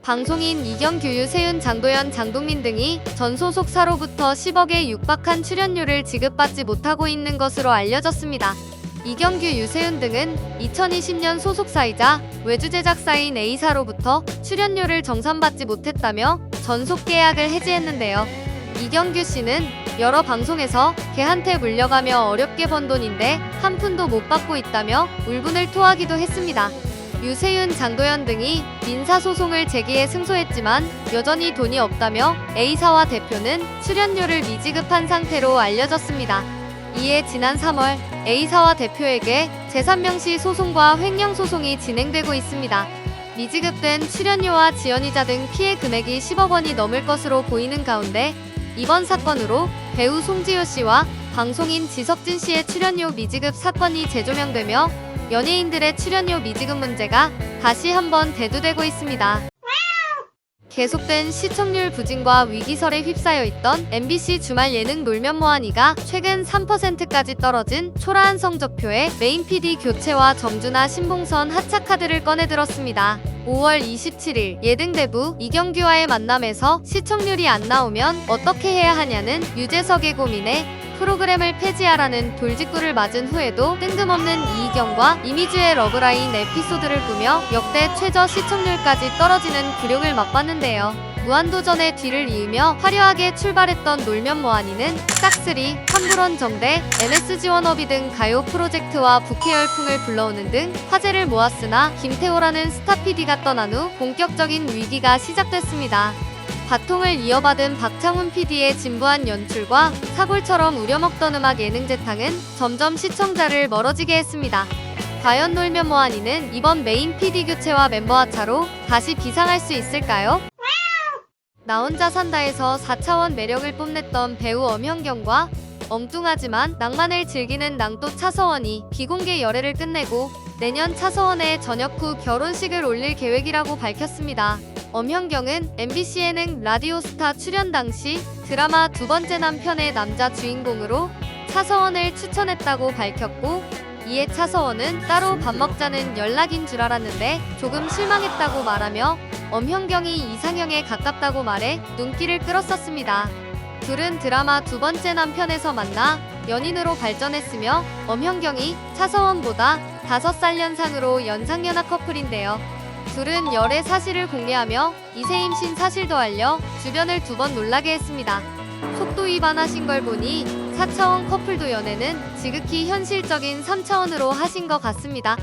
방송인 이경규, 유세윤, 장도연, 장동민 등이 전 소속사로부터 10억에 육박한 출연료를 지급받지 못하고 있는 것으로 알려졌습니다. 이경규, 유세윤 등은 2020년 소속사이자 외주 제작사인 A사로부터 출연료를 정산받지 못했다며 전속 계약을 해지했는데요. 이경규 씨는 여러 방송에서 걔한테 물려가며 어렵게 번 돈인데 한 푼도 못 받고 있다며 울분을 토하기도 했습니다. 유세윤, 장도연 등이 민사소송을 제기해 승소했지만 여전히 돈이 없다며 A사와 대표는 출연료를 미지급한 상태로 알려졌습니다. 이에 지난 3월 A사와 대표에게 제3명시 소송과 횡령소송이 진행되고 있습니다. 미지급된 출연료와 지연이자 등 피해 금액이 10억 원이 넘을 것으로 보이는 가운데 이번 사건으로 배우 송지효 씨와 방송인 지석진 씨의 출연료 미지급 사건이 재조명되며 연예인들의 출연료 미지급 문제가 다시 한번 대두되고 있습니다. 계속된 시청률 부진과 위기설에 휩싸여 있던 MBC 주말 예능 놀면 뭐하니가 최근 3%까지 떨어진 초라한 성적표에 메인 PD 교체와 정준하, 신봉선 하차 카드를 꺼내들었습니다. 5월 27일 예능대부 이경규와의 만남에서 시청률이 안 나오면 어떻게 해야 하냐는 유재석의 고민에 프로그램을 폐지하라는 돌직구를 맞은 후에도 뜬금없는 이희경과 이미주의 러브라인 에피소드를 꾸며 역대 최저 시청률까지 떨어지는 굴욕을 맛봤는데요. 무한도전의 뒤를 이으며 화려하게 출발했던 놀면 뭐하니는 싹쓸이, 환불원 정대, MSG 워너비 등 가요 프로젝트와 부캐 열풍을 불러오는 등 화제를 모았으나 김태호라는 스타 PD가 떠난 후 본격적인 위기가 시작됐습니다. 바통을 이어받은 박창훈 PD의 진부한 연출과 사골처럼 우려먹던 음악 예능 재탕은 점점 시청자를 멀어지게 했습니다. 과연 놀면 뭐하니는 이번 메인 PD 교체와 멤버 하차로 다시 비상할 수 있을까요? 나 혼자 산다에서 4차원 매력을 뽐냈던 배우 엄현경과 엉뚱하지만 낭만을 즐기는 낭또 차서원이 비공개 열애를 끝내고 내년 차서원의 전역 후 결혼식을 올릴 계획이라고 밝혔습니다. 엄현경은 MBC 예능 라디오스타 출연 당시 드라마 두 번째 남편의 남자 주인공으로 차서원을 추천했다고 밝혔고, 이에 차서원은 따로 밥 먹자는 연락인 줄 알았는데 조금 실망했다고 말하며 엄현경이 이상형에 가깝다고 말해 눈길을 끌었었습니다. 둘은 드라마 두 번째 남편에서 만나 연인으로 발전했으며 엄현경이 차서원보다 5살 연상으로 연상연하 커플인데요. 둘은 열애 사실을 공개하며 이세 임신 사실도 알려 주변을 두 번 놀라게 했습니다. 속도 위반하신 걸 보니 4차원 커플도 연애는 지극히 현실적인 3차원으로 하신 것 같습니다.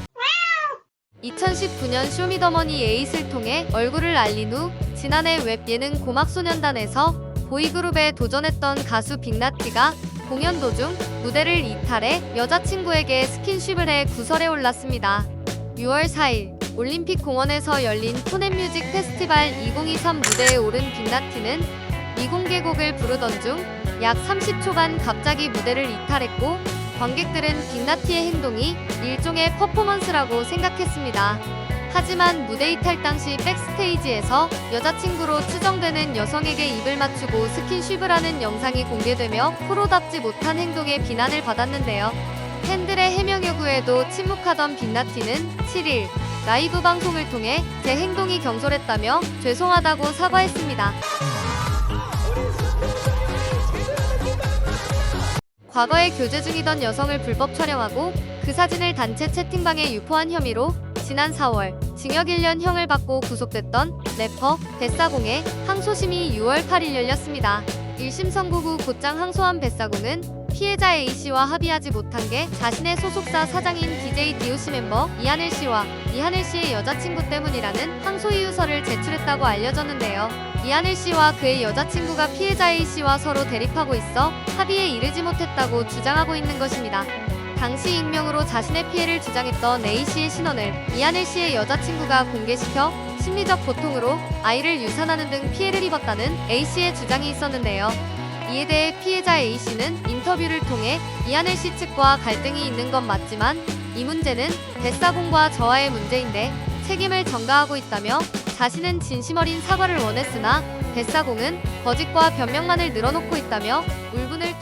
2019년 쇼미더머니 에잇을 통해 얼굴을 알린 후 지난해 웹 예능 고막소년단에서 보이그룹에 도전했던 가수 빅나티가 공연 도중 무대를 이탈해 여자친구에게 스킨십을 해 구설에 올랐습니다. 6월 4일 올림픽 공원에서 열린 톤앤뮤직 페스티벌 2023 무대에 오른 빅나티는 미공개곡을 부르던 중 약 30초간 갑자기 무대를 이탈했고, 관객들은 빅나티의 행동이 일종의 퍼포먼스라고 생각했습니다. 하지만 무대 이탈 당시 백스테이지에서 여자친구로 추정되는 여성에게 입을 맞추고 스킨십을 하는 영상이 공개되며 프로답지 못한 행동에 비난을 받았는데요. 팬들의 해명 요구에도 침묵하던 빅나티는 7일 라이브 방송을 통해 제 행동이 경솔했다며 죄송하다고 사과했습니다. 과거에 교제 중이던 여성을 불법 촬영하고 그 사진을 단체 채팅방에 유포한 혐의로 지난 4월 징역 1년형을 받고 구속됐던 래퍼 뱃사공의 항소심이 6월 8일 열렸습니다. 1심 선고 후 곧장 항소한 뱃사공은 피해자 A씨와 합의하지 못한 게 자신의 소속사 사장인 DJ DOC 멤버 이하늘씨와 이하늘씨의 여자친구 때문이라는 항소 이유서를 제출했다고 알려졌는데요. 이하늘씨와 그의 여자친구가 피해자 A씨와 서로 대립하고 있어 합의에 이르지 못했다고 주장하고 있는 것입니다. 당시 익명으로 자신의 피해를 주장했던 A씨의 신원을 이하늘씨의 여자친구가 공개시켜 심리적 고통으로 아이를 유산하는 등 피해를 입었다는 A씨의 주장이 있었는데요. 이에 대해 피해자 A씨는 인터뷰를 통해 이하늘씨 측과 갈등이 있는 건 맞지만 이 문제는 뱃사공과 저와의 문제인데 책임을 전가하고 있다며 자신은 진심 어린 사과를 원했으나 뱃사공은 거짓과 변명만을 늘어놓고 있다며 울분을